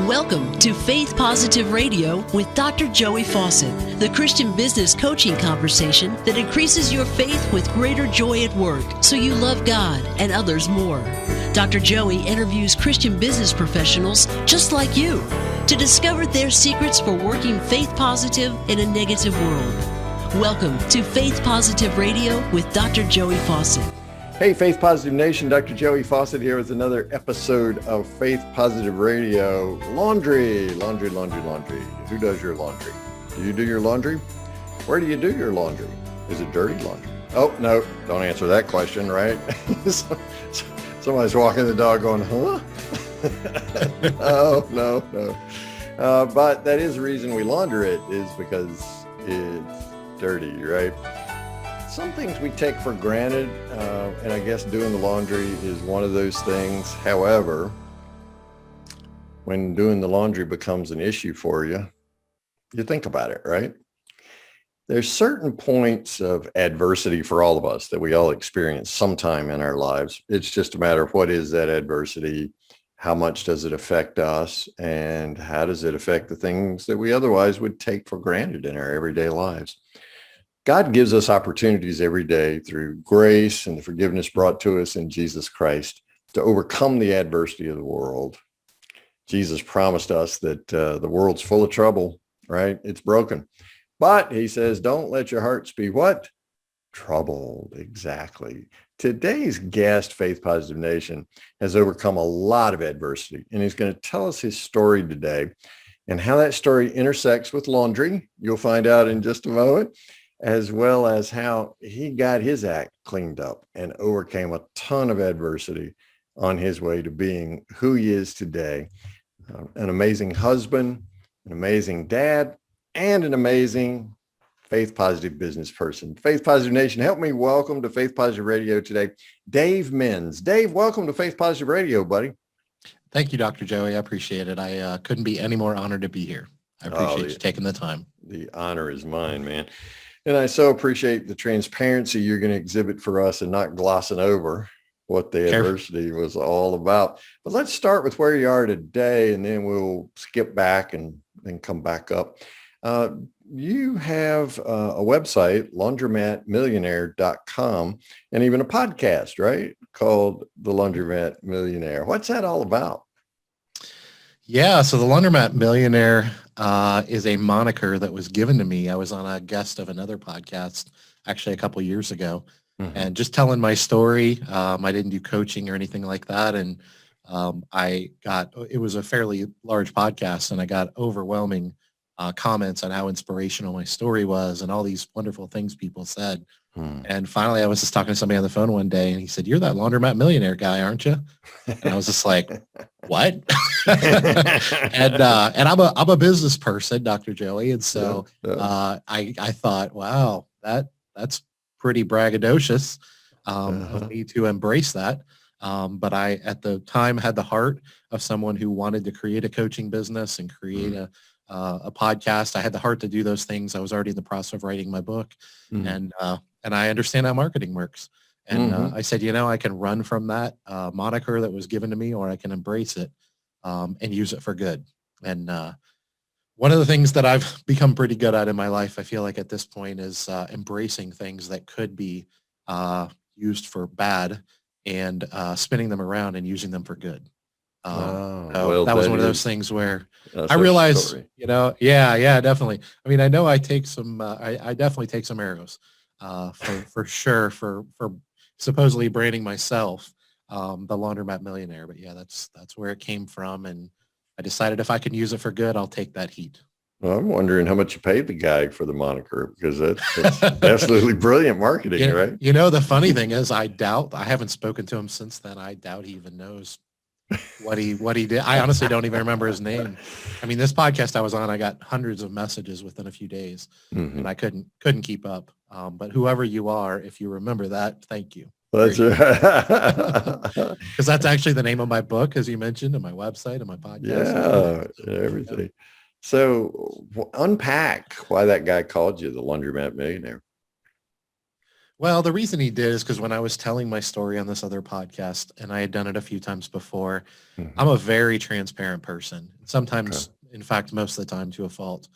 Welcome to Faith Positive Radio with Dr. Joey Fawcett, the Christian business coaching conversation that increases your faith with greater joy at work so you love God and others more. Dr. Joey interviews Christian business professionals just like you to discover their secrets for working faith positive in a negative world. Welcome to Faith Positive Radio with Dr. Joey Fawcett. Hey, Faith Positive Nation, Dr. Joey Fawcett here with another episode of Faith Positive Radio. Laundry. Who does your laundry? Do you do your laundry? Where do you do your laundry? Is it dirty laundry? Oh, no, don't answer that question, right? Somebody's walking the dog going, huh? No. But that is the reason we launder it, is because it's dirty, right? Some things we take for granted, and I guess doing the laundry is one of those things. However, when doing the laundry becomes an issue for you, you think about it, right? There's certain points of adversity for all of us that we all experience sometime in our lives. It's just a matter of what is that adversity, how much does it affect us, and how does it affect the things that we otherwise would take for granted in our everyday lives. God gives us opportunities every day through grace and the forgiveness brought to us in Jesus Christ to overcome the adversity of the world. Jesus promised us that the world's full of trouble, right? It's broken. But he says, don't let your hearts be what? Troubled. Exactly. Today's guest, Faith Positive Nation, has overcome a lot of adversity, and he's going to tell us his story today and how that story intersects with laundry. You'll find out in just a moment, as well as how he got his act cleaned up and overcame a ton of adversity on his way to being who he is today. An amazing husband, an amazing dad, and an amazing faith positive business person. Faith Positive Nation, help me welcome to Faith Positive Radio today, Dave Menz. Dave, welcome to Faith Positive Radio, buddy. Thank you, Dr. Joey. I appreciate it. I couldn't be any more honored to be here. I appreciate you taking the time. The honor is mine, man. And I so appreciate the transparency you're going to exhibit for us and not glossing over what the adversity was all about. But let's start with where you are today, and then we'll skip back and then come back up. You have a website, laundromatmillionaire.com, and even a podcast, right? Called The Laundromat Millionaire. What's that all about? Yeah, so the Laundromat Millionaire is a moniker that was given to me. I was on a guest of another podcast actually a couple years ago, and just telling my story. I didn't do coaching or anything like that, and it was a fairly large podcast, and I got overwhelming comments on how inspirational my story was and all these wonderful things people said. And finally, I was just talking to somebody on the phone one day, and he said, "You're that Laundromat Millionaire guy, aren't you?" And I was just like, "What?" and I'm a business person, Dr. Joey, and so I thought, wow, that's pretty braggadocious of me to embrace that. But I, at the time, had the heart of someone who wanted to create a coaching business and create a podcast. I had the heart to do those things. I was already in the process of writing my book, and I understand how marketing works. And I said, I can run from that moniker that was given to me, or I can embrace it and use it for good. And one of the things that I've become pretty good at in my life, I feel like at this point, is embracing things that could be used for bad and spinning them around and using them for good. So that was one of those things where I realized, yeah, definitely. I mean, I know I take some, I definitely take some arrows for sure for supposedly branding myself the Laundromat Millionaire. But yeah, that's where it came from. And I decided if I can use it for good, I'll take that heat. Well, I'm wondering how much you paid the guy for the moniker, because that's absolutely brilliant marketing, right? The funny thing is, I haven't spoken to him since then. I doubt he even knows what he did. I honestly don't even remember his name. I mean, this podcast I was on, I got hundreds of messages within a few days, and I couldn't keep up. But whoever you are, if you remember that, thank you. That's right. Because that's actually the name of my book, as you mentioned, and my website and my podcast. Yeah, everything. So unpack why that guy called you the Laundromat Millionaire. Well, the reason he did is because when I was telling my story on this other podcast, and I had done it a few times before, Mhm. I'm a very transparent person. Okay. Sometimes, in fact, most of the time to a fault.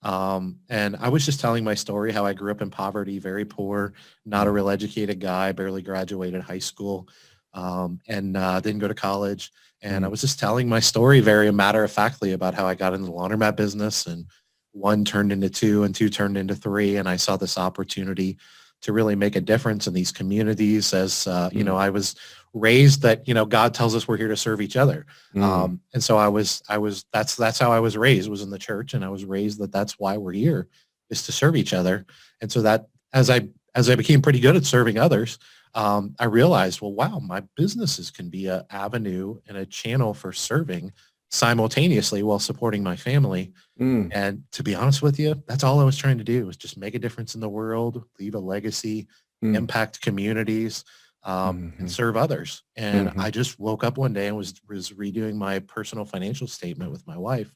And I was just telling my story, how I grew up in poverty, very poor, not a Mhm. real educated guy, barely graduated high school, and didn't go to college. And I Mhm. was just telling my story very matter-of-factly about how I got into the laundromat business, and one turned into two and two turned into three. And I saw this opportunity to really make a difference in these communities. As Mhm. I was raised that, God tells us we're here to serve each other. Mhm. And so that's how I was raised, was in the church. And I was raised that that's why we're here, is to serve each other. And so that as I became pretty good at serving others, I realized, well, wow, my businesses can be an avenue and a channel for serving simultaneously while supporting my family. Mm. And to be honest with you, that's all I was trying to do, was just make a difference in the world, leave a legacy, Mm. impact communities, and Mhm. serve others. And Mhm. I just woke up one day and was redoing my personal financial statement with my wife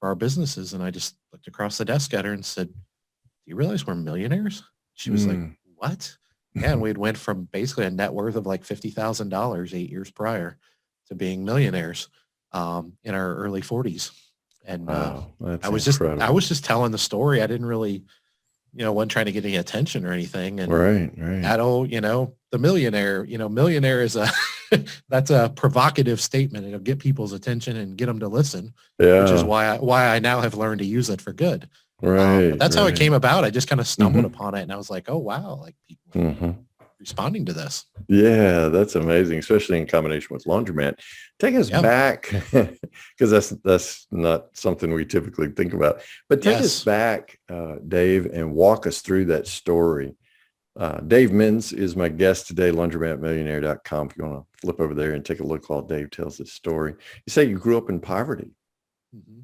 for our businesses. And I just looked across the desk at her and said, "Do you realize we're millionaires?" She was like, Mm. "What?" Yeah, and we'd went from basically a net worth of like $50,000 8 years prior to being millionaires in our early 40s. And Wow, I that's was just I incredible. was just telling the story. I didn't really, wasn't trying to get any attention or anything. And Right, right. that old, the millionaire, millionaire is a that's a provocative statement. It'll get people's attention and get them to listen, which is Yeah. why I now have learned to use it for good. But Right, that's how it right. came about. I just kind of stumbled Mhm. upon it, and I was like, oh wow, like people are Mhm. responding to this. Yeah, that's amazing, especially in combination with laundromat. Take us Yeah. back, because that's not something we typically think about. But take us Yes. back, Dave, and walk us through that story. Dave Menz is my guest today, laundromatmillionaire.com. If you want to flip over there and take a look while Dave tells his story. You say you grew up in poverty. Mhm.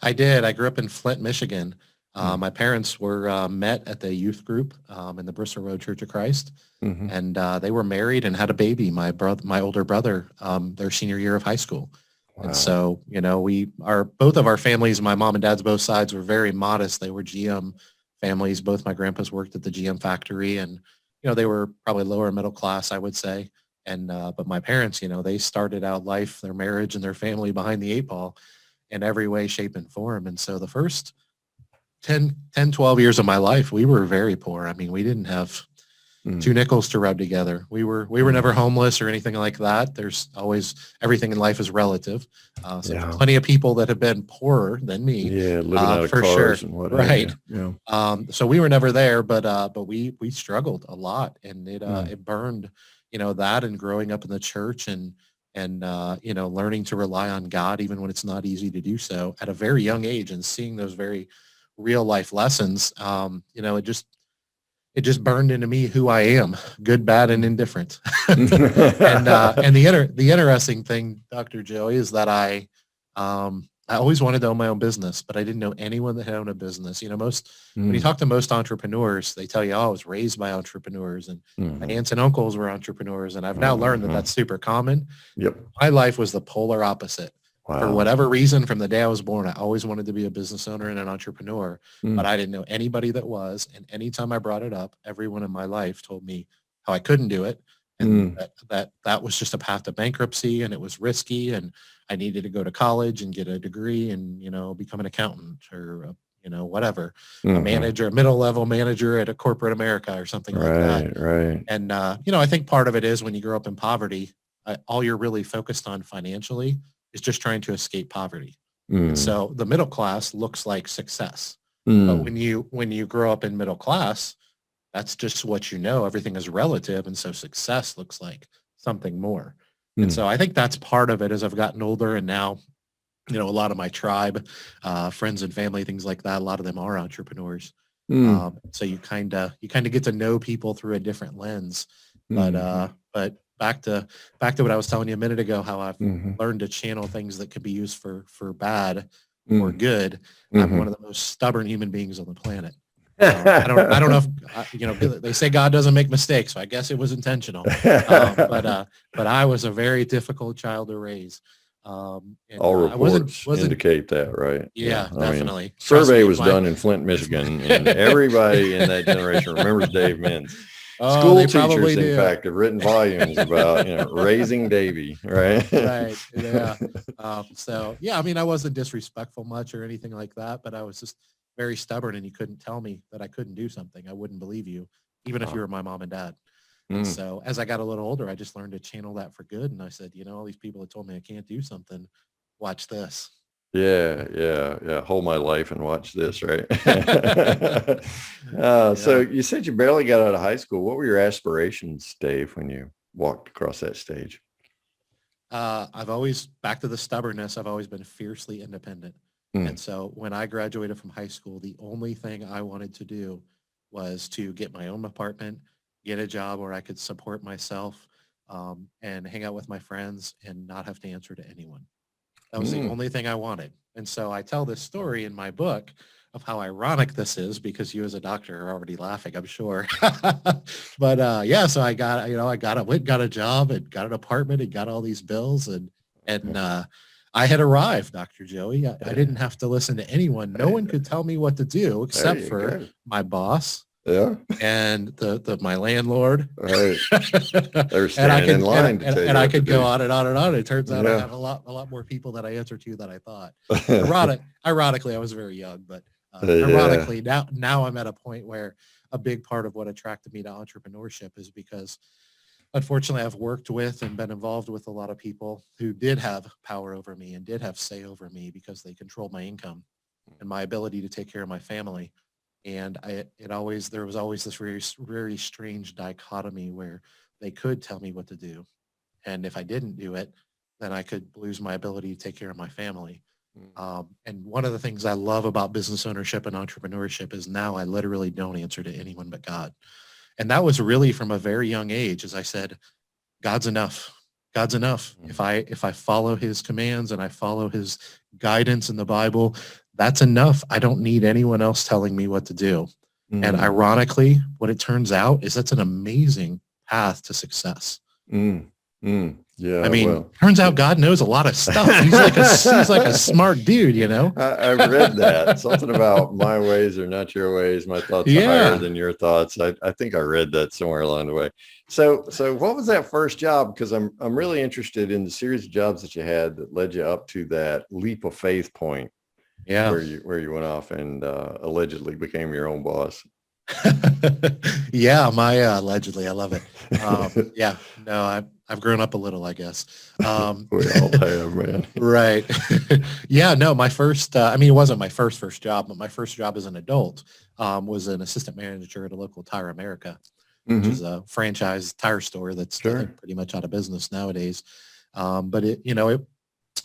I did. I grew up in Flint, Michigan. Mm. My parents were met at the youth group in the Bristol Road Church of Christ, Mhm. and they were married and had a baby. My older brother, their senior year of high school, and Wow. so both of our families, my mom and dad's both sides, were very modest. They were GM families. Both my grandpas worked at the GM factory, and they were probably lower middle class, I would say. And but my parents, they started out life, their marriage, and their family behind the eight ball in every way, shape, and form. And so the first 12 years of my life, we were very poor. I mean, we didn't have two Mm. nickels to rub together. We were never Mhm. homeless or anything like that. There's always, everything in life is relative. So there's Yeah. plenty of people that have been poorer than me, Yeah, living out of for cars sure. and what have Right. you. Yeah. So we were never there, but we struggled a lot, and Mm. it burned, that, and growing up in the church, and learning to rely on God even when it's not easy to do so at a very young age, and seeing those very real life lessons. It just burned into me who I am, good, bad, and Mm. indifferent. And the interesting thing, Dr. Joey, is that I always wanted to own my own business, but I didn't know anyone that had owned a business. When you Mm. talk to most entrepreneurs, they tell you, "Oh, I was raised by entrepreneurs, and my Mhm. aunts and uncles were entrepreneurs." And I've now learned that Mhm. that's super common. Yep. My life was the polar opposite. For Wow. whatever reason, from the day I was born, I always wanted to be a business owner and an entrepreneur, but Mm. I didn't know anybody that was. And anytime I brought it up, everyone in my life told me how I couldn't do it, and Mm. that was just a path to bankruptcy, and it was risky, and I needed to go to college and get a degree and become an accountant, or whatever, a Mhm. manager, a middle level manager at a corporate America or something like that. Right, right. And I think part of it is when you grow up in poverty, all you're really focused on financially is just trying to escape poverty. And Mm. so the middle class looks like success. But Mm. when you grow up in middle class, that's just what you know. Everything is relative, and so success looks like something more. And Mm. so I think that's part of it as I've gotten older, and now a lot of my tribe, friends and family, things like that, a lot of them are entrepreneurs. Mm. So you kind of get to know people through a different lens. But Mhm. back to what I was telling you a minute ago, how I've Mhm. learned to channel things that could be used for bad or Mm. good. I'm one Mhm. of the most stubborn human beings on the planet. I don't know if they say God doesn't make mistakes, so I guess it was intentional. But I was a very difficult child to raise. And All I wasn't reports wasn't indicate that, right? Yeah. Yeah, I mean, definitely. Trust survey me, was done in Flint, if my Michigan, and everybody in that generation remembers Dave Menz. Oh, School they teachers, probably in do. fact, have written volumes about, raising Davy, right? Right. Yeah. So yeah, I mean, I wasn't disrespectful much or anything like that, but I was just very stubborn, and you couldn't tell me that I couldn't do something. I wouldn't believe you, even if you Oh, were my mom and dad. And mm. so as I got a little older, I just learned to channel that for good. And I said, all these people that told me I can't do something, watch this. Yeah, yeah, yeah. Hold my life and watch this, right? So Yeah. you said you barely got out of high school. What were your aspirations, Dave, when you walked across that stage? I've always, back to the stubbornness, I've always been fiercely independent. And Mm, so when I graduated from high school, the only thing I wanted to do was to get my own apartment, get a job where I could support myself, and hang out with my friends and not have to answer to anyone. That was the mm. only thing I wanted. And so I tell this story in my book of how ironic this is, because you as a doctor are already laughing, I'm sure. But yeah, so went, got a job and got an apartment and got all these bills, and I had arrived, Dr. Joey. I Yeah, didn't have to listen to anyone. No one yeah, could tell me what to do there except you for go. my boss Yeah, and the my landlord. right. They were And I standing in could line to tell you and I what to could go do. on and on and on. It turns out I Yeah. have a lot more people that I answer to than I thought. Ironically, I was very young, but Yeah. ironically, now I'm at a point where a big part of what attracted me to entrepreneurship is because, unfortunately, I've worked with and been involved with a lot of people who did have power over me and did have say over me because they controlled my income and my ability to take care of my family. And there was always this very, very strange dichotomy where they could tell me what to do. And if I didn't do it, then I could lose my ability to take care of my family. Mm, And one of the things I love about business ownership and entrepreneurship is now I literally don't answer to anyone but God. And that was really from a very young age, as I said, God's enough. God's enough. mm, If I follow his commands and I follow his guidance in the Bible, that's enough. I don't need anyone else telling me what to do. And mm, ironically, what it turns out is that's an amazing path to success. mm, mm. I Yeah, mean, well, turns out yeah. God knows a lot of stuff. He's like a smart dude, you know? I've read that. Something about my ways are not your ways. My thoughts are higher Yeah. than your thoughts. I think I read that somewhere along the way. So what was that first job? Because I'm really interested in the series of jobs that you had that led you up to that leap of faith point Yeah. where you went off and allegedly became your own boss. Yeah, my allegedly, I love it. Yeah, no, I've grown up a little, I guess. We all have, man. Right. Yeah, no, my first, it wasn't my first job, but my first job as an adult was an assistant manager at a local Tire America, which is Hmm. a franchise tire store that's, I think, Sure. pretty much out of business nowadays. But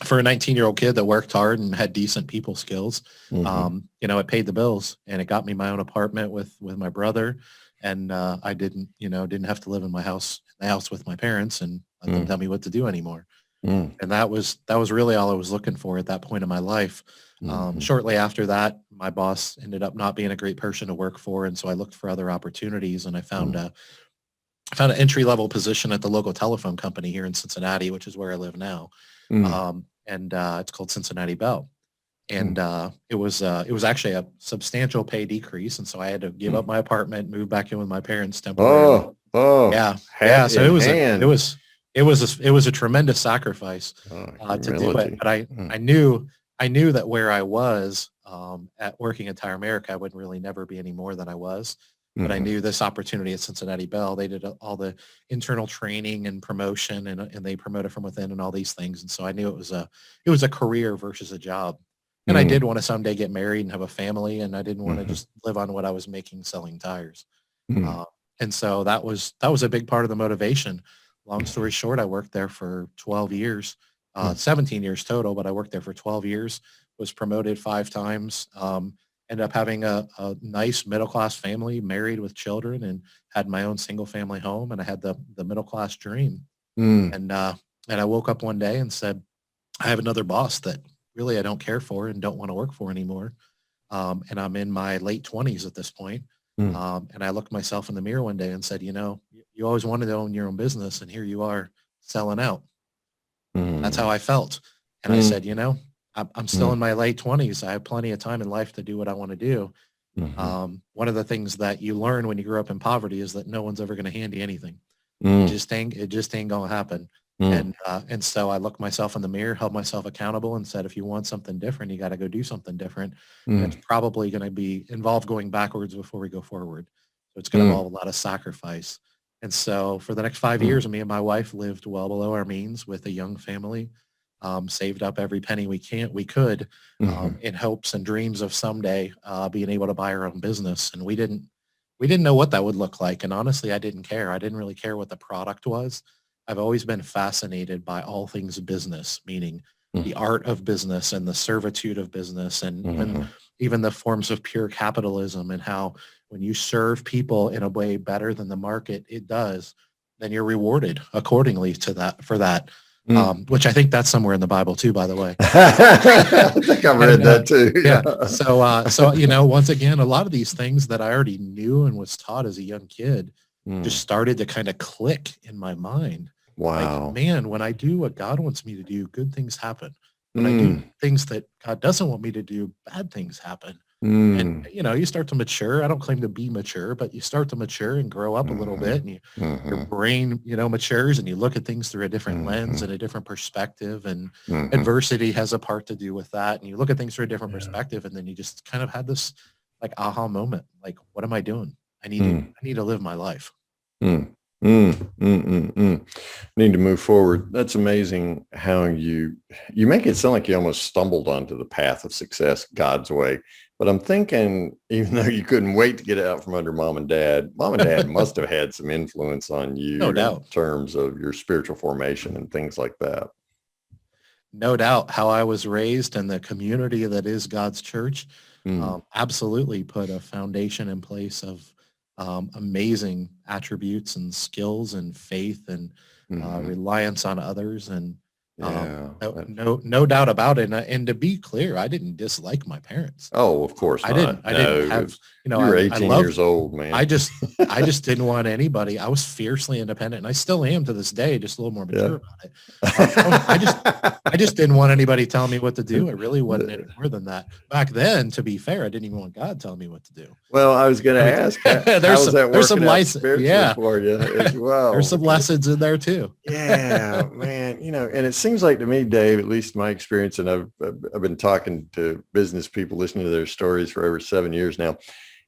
for a 19-year-old kid that worked hard and had decent people skills, Hmm. it paid the bills, and it got me my own apartment with my brother. And I didn't have to live in the house with my parents and let them tell me what to do anymore. Mm, And that was really all I was looking for at that point in my life. mhm, Shortly after that, my boss ended up not being a great person to work for. And so I looked for other opportunities, and mm, I found an entry level position at the local telephone company here in Cincinnati, which is where I live now. mm, And It's called Cincinnati Bell. mm, And it was actually a substantial pay decrease. And so I had to give up mm. my apartment, move back in with my parents temporarily. Oh, Yeah. Yeah. hat So in hand. it was a tremendous sacrifice Oh, to do it. humility. But Mm, I knew that where I was at working at Tire America, I would really never be any more than I was. But I mhm, knew this opportunity at Cincinnati Bell, they did all the internal training and promotion, and they promoted from within and all these things. And so I knew it was a career versus a job. And I did mm, want to someday get married and have a family, and I didn't want to mhm, just live on what I was making selling tires. mm, Uh, and so that was a big part of the motivation. Long story mhm, short, I worked there for 12 years, mm, 17 years total, but I worked there for 12 years, was promoted 5 times, ended up having a nice middle-class family, married with children, and had my own single-family home. And I had the middle-class dream. mm, And I woke up one day and said, I have another boss that really I don't care for and don't want to work for anymore. And I'm in my late 20s at this point. mm, And I looked myself in the mirror one day and said, you always wanted to own your own business, and here you are selling out. That's how mm, I felt. And I mm, said, I'm still mm, in my late 20s. I have plenty of time in life to do what I want to do. Mm-hmm. One of the things that you learn when you grow up in poverty is that no one's ever going to hand you anything. Mm, It just ain't gonna happen. mm, And so I looked myself in the mirror, held myself accountable, and said, if you want something different, you got to go do something different. And it's mm, probably going to be involve going backwards before we go forward. So it's going to mm, involve a lot of sacrifice. And so for the next 5 years, mm, me and my wife lived well below our means with a young family, saved up every penny we could, mhm. in hopes and dreams of someday being able to buy our own business. And we didn't know what that would look like. And honestly, I didn't care. I didn't really care what the product was. I've always been fascinated by all things business, meaning Mm, the art of business and the servitude of business, and mhm. even the forms of pure capitalism, and how when you serve people in a way better than the market it does, then you're rewarded accordingly to that for that. Mm. Which I think that's somewhere in the Bible too, by the way. I think I've read And that too. yeah, Yeah. so once again, a lot of these things that I already knew and was taught as a young kid just Mm. started to kind of click in my mind. Like, Wow. man, when I do what God wants me to do, good things happen. When I do Mm. things that God doesn't want me to do, bad things happen. And Mm. you start to mature. I don't claim to be mature, but you start to mature and grow up a little bit, Mhm. and your Mhm. brain, matures, and you look at things through a different lens Mhm. and a different perspective. And Mhm. adversity has a part to do with that. And you look at things through a different Yeah. perspective, and then you just kind of had this like aha moment. Like, what am I doing? Mm. I need to live my life. Mm. Mm. Mm. Mm. Mm. Need to move forward. That's amazing how you make it sound like you almost stumbled onto the path of success God's way. But I'm thinking, even though you couldn't wait to get out from under mom and dad must have had some influence on No you in doubt. terms of your spiritual formation and things like that. No doubt. How I was raised and the community that is God's church Mm. absolutely put a foundation in place of amazing attributes and skills and faith and Hmm. reliance on others. And Yeah. no doubt about it. And to be clear, I didn't dislike my parents. Oh, of course not. I didn't No, have, you were I 18 love years old, I man. just I just didn't want anybody. I was fiercely independent, and I still am to this day, just a little more mature Yeah. about it. I just didn't want anybody telling me what to do. It really wasn't any more than that. Back then, to be fair, I didn't even want God telling me what to do. Well, I was going I to mean, ask, how's that there's some working out license, spiritually yeah. for you as There's well? some Because lessons in there too. yeah, man, and it seems like to me, Dave, at least my experience, and I've been talking to business people, listening to their stories for over 7 years now.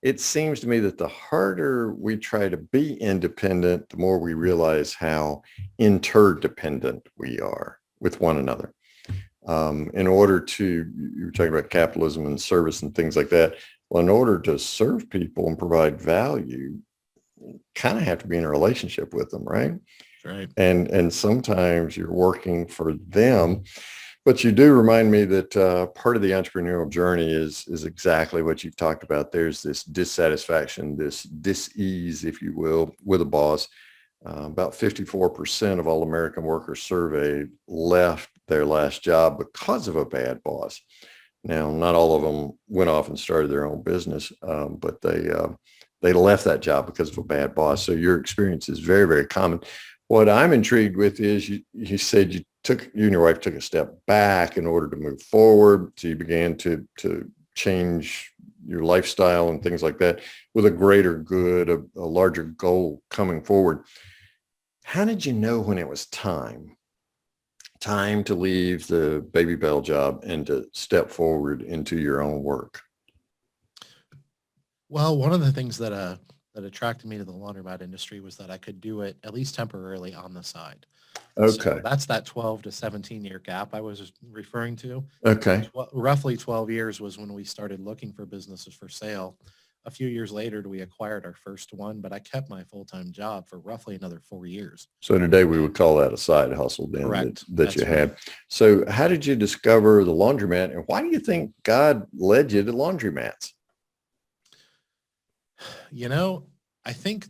It seems to me that the harder we try to be independent, the more we realize how interdependent we are with one another. In order to, you were talking about capitalism and service and things like that. Well, in order to serve people and provide value, you kind of have to be in a relationship with them, right? Right. And sometimes you're working for them, but you do remind me that part of the entrepreneurial journey is exactly what you've talked about. There's this dissatisfaction, this dis-ease, if you will, with a boss. About 54% of all American workers surveyed left their last job because of a bad boss. Now, not all of them went off and started their own business, but they left that job because of a bad boss. So your experience is very, very common. What I'm intrigued with is you said you and your wife took a step back in order to move forward. So you began to change your lifestyle and things like that with a greater good, a larger goal coming forward. How did you know when it was time to leave the Baby Bell job and to step forward into your own work? Well, one of the things that attracted me to the laundromat industry was that I could do it at least temporarily on the side. So Okay. that's that 12 to 17-year gap I was referring to. Okay. Roughly 12 years was when we started looking for businesses for sale. A few years later, we acquired our first one, but I kept my full-time job for roughly another 4 years. So today we would call that a side hustle then Correct. that you That's right. had. So how did you discover the laundromat, and why do you think God led you to laundromats? You know, I think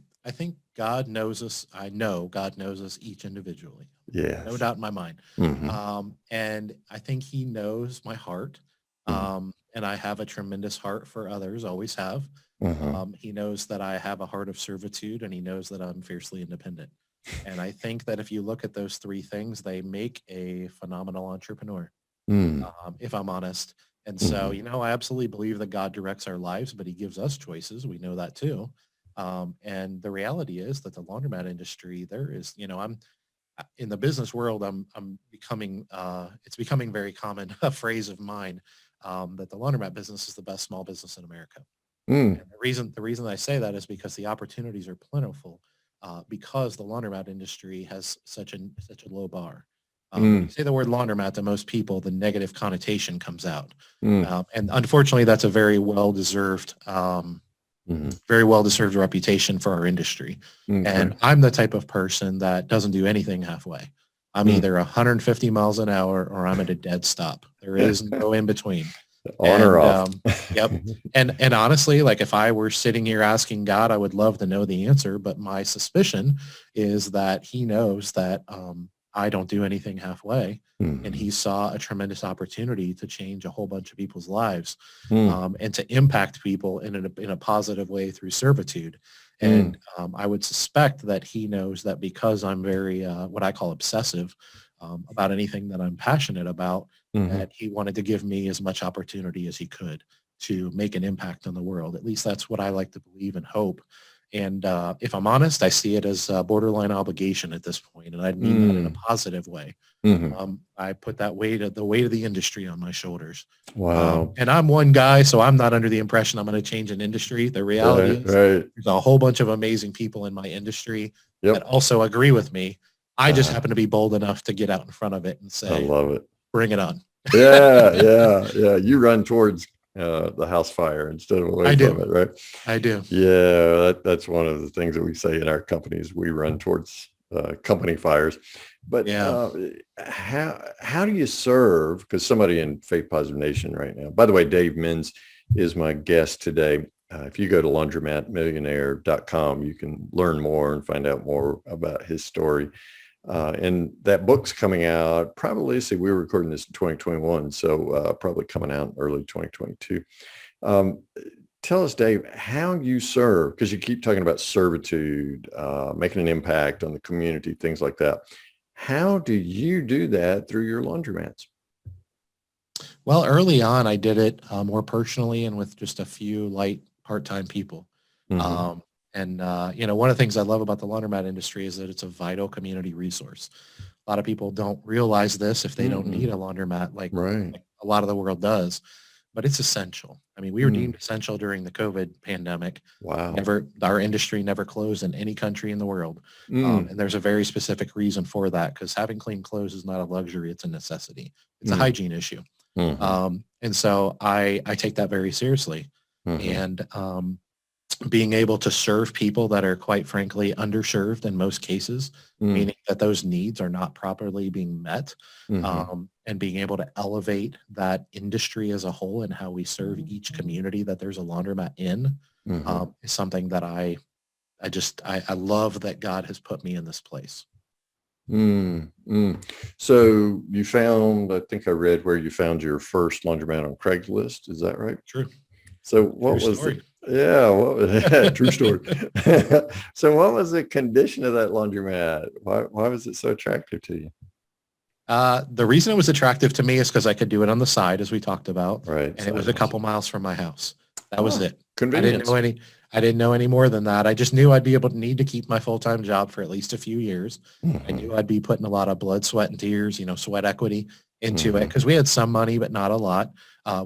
God knows us. I know God knows us each individually. No Yes. doubt in my mind. Hmm. And I think he knows my heart. And I have a tremendous heart for others, always have. Hmm. He knows that I have a heart of servitude, and he knows that I'm fiercely independent. And I think that if you look at those three things, they make a phenomenal entrepreneur, Mm. if I'm honest. And so, I absolutely believe that God directs our lives, but he gives us choices. We know that too. And the reality is that the laundromat industry, there is, I'm in the business world, I'm becoming, it's becoming very common, a phrase of mine, that the laundromat business is the best small business in America. Mm, And the reason I say that is because the opportunities are plentiful, because the laundromat industry has such a low bar. When you mm, say the word laundromat to most people, the negative connotation comes out, mm, and unfortunately, that's a mhm, very well deserved reputation for our industry. okay. And I'm the type of person that doesn't do anything halfway. I'm Mm. either 150 miles an hour or I'm at a dead stop. There is no in between. On or And off. yep. And honestly, like if I were sitting here asking God, I would love to know the answer. But my suspicion is that he knows that I don't do anything halfway. And Mhm. he saw a tremendous opportunity to change a whole bunch of people's lives, Mm, and to impact people in a positive way through servitude. mm, And I would suspect that he knows that because I'm very, what I call obsessive, about anything that I'm passionate about, mhm. that he wanted to give me as much opportunity as he could to make an impact on the world. At least that's what I like to believe and hope. And if I'm honest, I see it as a borderline obligation at this point, and I mean that in a Mm, positive way. mhm. I put the weight of the industry on my shoulders. Wow. And I'm one guy, so I'm not under the impression I'm going to change an industry. The reality Right, is right. there's a whole bunch of amazing people in my industry that Yep. also agree with me. I just Uh-huh. happen to be bold enough to get out in front of it and I say, love it. bring it on. Yeah, yeah, yeah. You run towards the house fire instead of away I from do. it, right? I do. Yeah, that's one of the things that we say in our companies. We run towards company fires. But Yeah. how do you serve? Because somebody in Faith Positive Nation right now. By the way, Dave Menz is my guest today. If you go to laundromatmillionaire.com, you can learn more and find out more about his story. And that book's coming out probably, see, we were recording this in 2021, so probably coming out in early 2022. Um, Tell us, Dave, how you serve, because you keep talking about servitude, making an impact on the community, things like that. How do you do that through your laundromats? Well, early on, I did it more personally and with just a few light part-time people. Mm-hmm. Um, and one of the things I love about the laundromat industry is that it's a vital community resource. A lot of people don't realize this if they don't need Mm-mm. a laundromat Right. like a lot of the world does, but it's essential. I mean, we were Mm. deemed essential during the COVID pandemic. Wow. Never, our industry never closed in any country in the world. Mm. And there's a very specific reason for that, because having clean clothes is not a luxury, it's a necessity. It's a Mm. hygiene issue. Mm-hmm. And so I take that very seriously. Mm-hmm. And being able to serve people that are quite frankly underserved in most cases, Mm. meaning that those needs are not properly being met, Mm-hmm. and being able to elevate that industry as a whole and how we serve each community that there's a laundromat in, Mm-hmm. is something that I love that God has put me in this place. Mm, mm. So you found, I think I read where you found your first laundromat on Craigslist. Is that right? True. So True what was story. the, yeah, yeah, true story. So what was the condition of that laundromat? Why was it so attractive to you? The reason it was attractive to me is because I could do it on the side, as we talked about, Right. and it was Side a hustle. couple miles from my house. That was Oh, it. I didn't know convenience. any. I didn't know any more than that. I just knew I'd be able to need to keep my full-time job for at least a few years. I Mm-hmm. knew I'd be putting a lot of blood, sweat, and tears, sweat equity into it, Mm-hmm. because we had some money, but not a lot.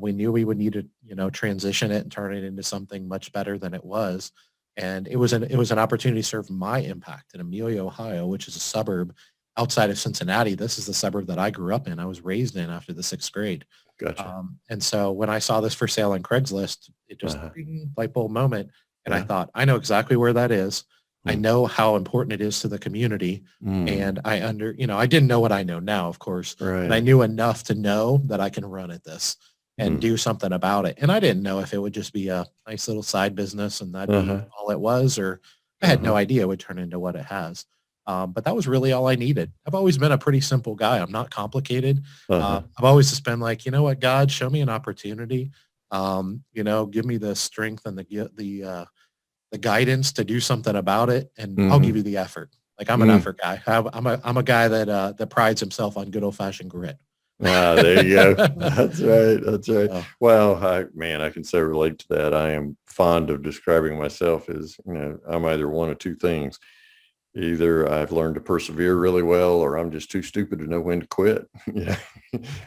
We knew we would need to, transition it and turn it into something much better than it was. And it was an opportunity to serve my impact in Amelia, Ohio, which is a suburb outside of Cincinnati. This is the suburb that I grew up in. I was raised in after the sixth grade. Gotcha. And so when I saw this for sale on Craigslist, it just Uh-huh. light bulb moment. And I Yeah. thought, I know exactly where that is. I Mm. know how important it is to the community. Mm. And I didn't know what I know now, of course, but I Right. knew enough to know that I can run at this and Mm. do something about it. And I didn't know if it would just be a nice little side business and that'd be Uh-huh. all it was, or I had no Uh-huh. idea it would turn into what it has. But that was really all I needed. I've always been a pretty simple guy. I'm not complicated. Uh-huh. I've always just been like, you know what, God, show me an opportunity. Give me the strength and the guidance to do something about it, and I'll give Mm-hmm. you the effort. Like I'm an Mm. effort guy. I'm a guy that prides himself on good old fashioned grit. There you go. That's right. That's right. Oh, Well, I can so relate to that. I am fond of describing myself as, I'm either one of two things. Either I've learned to persevere really well, or I'm just too stupid to know when to quit. Yeah.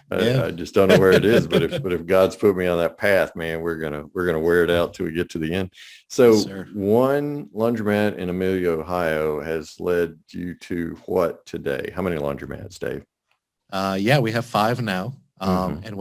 yeah. I just don't know where it is, but if God's put me on that path, man, we're gonna wear it out till we get to the end. Yes, So sir. one laundromat in Amelia, Ohio has led you to what today? How many laundromats, Dave? Yeah, we have 5 now. Mm-hmm. And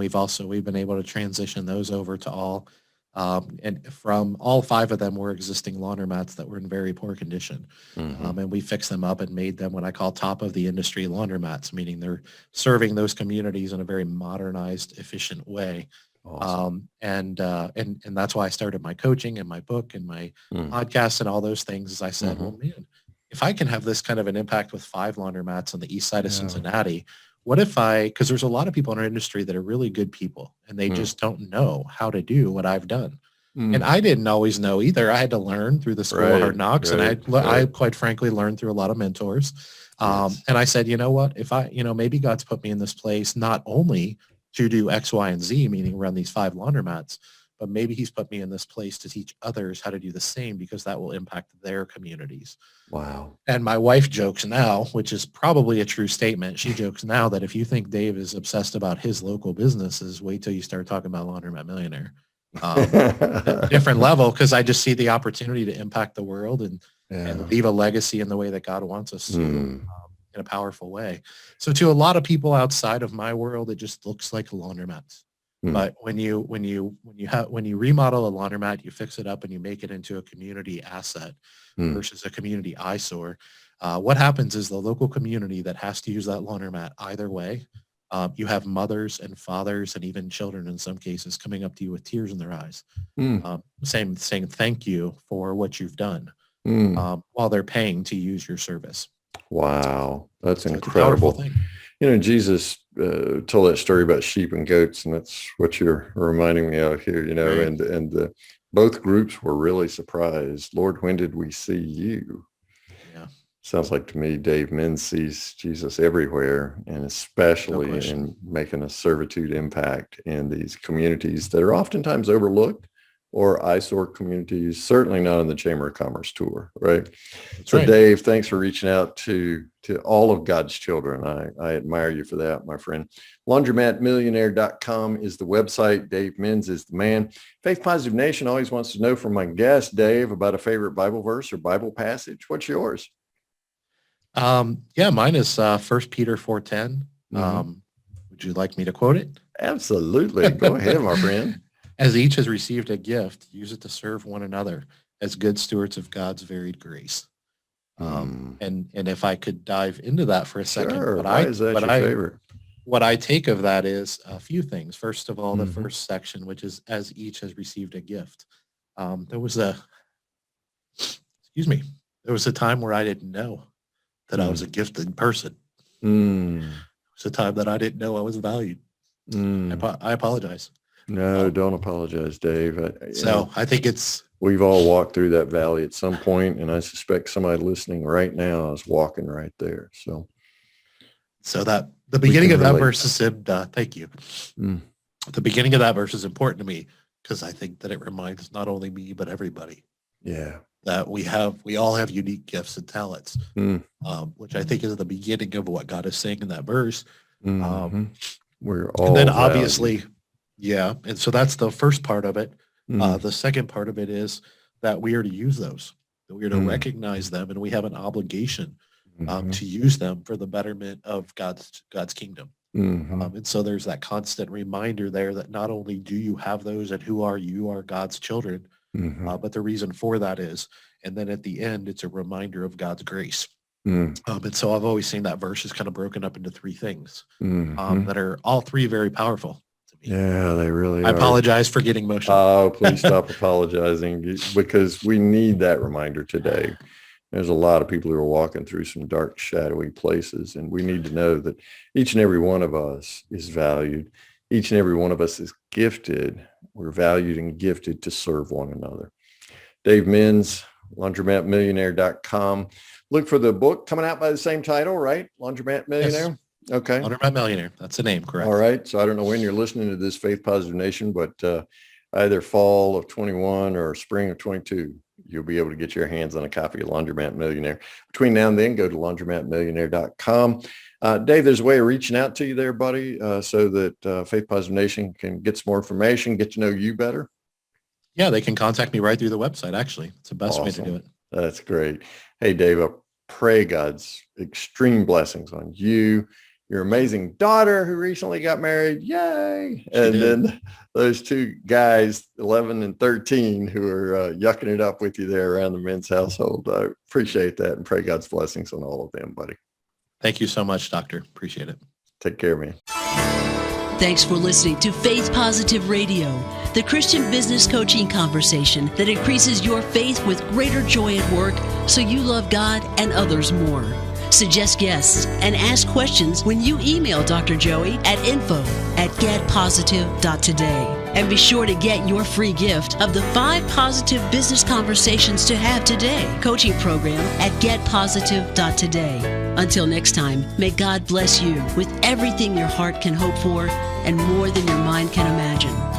we've been able to transition those over to all. And from all 5 of them were existing laundromats that were in very poor condition. Mm-hmm. And we fixed them up and made them what I call top of the industry laundromats, meaning they're serving those communities in a very modernized, efficient way. Awesome. And that's why I started my coaching and my book and my Mm. podcast and all those things. As I said, Mm-hmm. well, man, if I can have this kind of an impact with 5 laundromats on the east side of Yeah. Cincinnati, because there's a lot of people in our industry that are really good people and they Mm. just don't know how to do what I've done. And Mm. I didn't always know either. I had to learn through the school of Right. hard knocks, and I Right. quite frankly learned through a lot of mentors. Yes. And I said, you know what? If maybe God's put me in this place not only to do X, Y, and Z, meaning run these 5 laundromats, but maybe he's put me in this place to teach others how to do the same because that will impact their communities. Wow. And my wife jokes now, which is probably a true statement. She jokes now that if you think Dave is obsessed about his local businesses, wait till you start talking about Laundromat Millionaire. Different level, because I just see the opportunity to impact the world and Yeah. leave a legacy in the way that God wants us to, Mm. in a powerful way. So to a lot of people outside of my world, it just looks like laundromats. Mm. But when you remodel a laundromat, you fix it up and you make it into a community asset Mm. versus a community eyesore. What happens is the local community that has to use that laundromat either way, you have mothers and fathers and even children in some cases coming up to you with tears in their eyes, Mm. saying thank you for what you've done, Mm. while they're paying to use your service. Wow. That's So it's a powerful incredible. thing. Jesus told that story about sheep and goats, and that's what you're reminding me of here, Right. and both groups were really surprised. Lord, when did we see you? Yeah. Sounds like to me, Dave Menz sees Jesus everywhere, and No especially question. in making a servitude impact in these communities that are oftentimes overlooked or eyesore communities, certainly not on the Chamber of Commerce tour, right? That's So right. Dave, thanks for reaching out to all of God's children. I admire you for that, my friend. Laundromatmillionaire.com is the website. Dave Menz is the man. Faith Positive Nation always wants to know from my guest, Dave, about a favorite Bible verse or Bible passage. What's yours? Yeah, mine is 1 Peter 4:10. Mhm. Would you like me to quote it? Absolutely. Go ahead, my friend. As each has received a gift, use it to serve one another as good stewards of God's varied grace. Mm. And if I could dive into that for a second, Sure. Why is that your favorite? what I take of that is a few things. First of all, the Mhm. first section, which is as each has received a gift. There was a there was a time where I didn't know that I was a gifted person. Mm. It was a time that I didn't know I was valued. Mm. I apologize. No, don't apologize, Dave. So I think it's we've all walked through that valley at some point, and I suspect somebody listening right now is walking right there. so that the We beginning can of that relate. verse is thank you. Mm. The beginning of that verse is important to me because I think that it reminds not only me but everybody Yeah. that we all have unique gifts and talents, Mm. which I think is the beginning of what God is saying in that verse. Mhm. We're all And then valued. obviously, yeah. And so that's the first part of it. Mm. The second part of it is that we are to use those, that we are to Mm. recognize them, and we have an obligation Mhm. to use them for the betterment of God's kingdom. Mhm. And so there's that constant reminder there that not only do you have those and who are you are God's children, Mhm. but the reason for that is, and then at the end, it's a reminder of God's grace. Mm. And so I've always seen that verse is kind of broken up into 3 things Mhm. that are all 3 very powerful to me. Yeah, they really I are. apologize for getting emotional. Oh, please stop apologizing, because we need that reminder today. There's a lot of people who are walking through some dark, shadowy places, and we need to know that each and every one of us is valued. Each and every one of us is gifted. We're valued and gifted to serve one another. Dave Menz, laundromatmillionaire.com. Look for the book coming out by the same title, right? Laundromat Millionaire. Okay. Laundromat Millionaire. That's the name, correct? All right. So I don't know when you're listening to this Faith Positive Nation, but either fall of 21 or spring of 22, you'll be able to get your hands on a copy of Laundromat Millionaire. Between now and then, go to laundromatmillionaire.com. Dave, there's a way of reaching out to you there, buddy, so that Faith Positive Nation can get some more information, get to know you better. Yeah, they can contact me right through the website, actually. It's the best way to do it. That's great. Hey, Dave, I pray God's extreme blessings on you, your amazing daughter who recently got married. Yay. Then those two guys, 11 and 13, who are yucking it up with you there around the Menz household. I appreciate that and pray God's blessings on all of them, buddy. Thank you so much, Doctor. Appreciate it. Take care, man. Thanks for listening to Faith Positive Radio, the Christian business coaching conversation that increases your faith with greater joy at work so you love God and others more. Suggest guests and ask questions when you email Dr. Joey at info@getpositive.today. And be sure to get your free gift of the 5 positive business conversations to have today coaching program at getpositive.today. Until next time, may God bless you with everything your heart can hope for and more than your mind can imagine.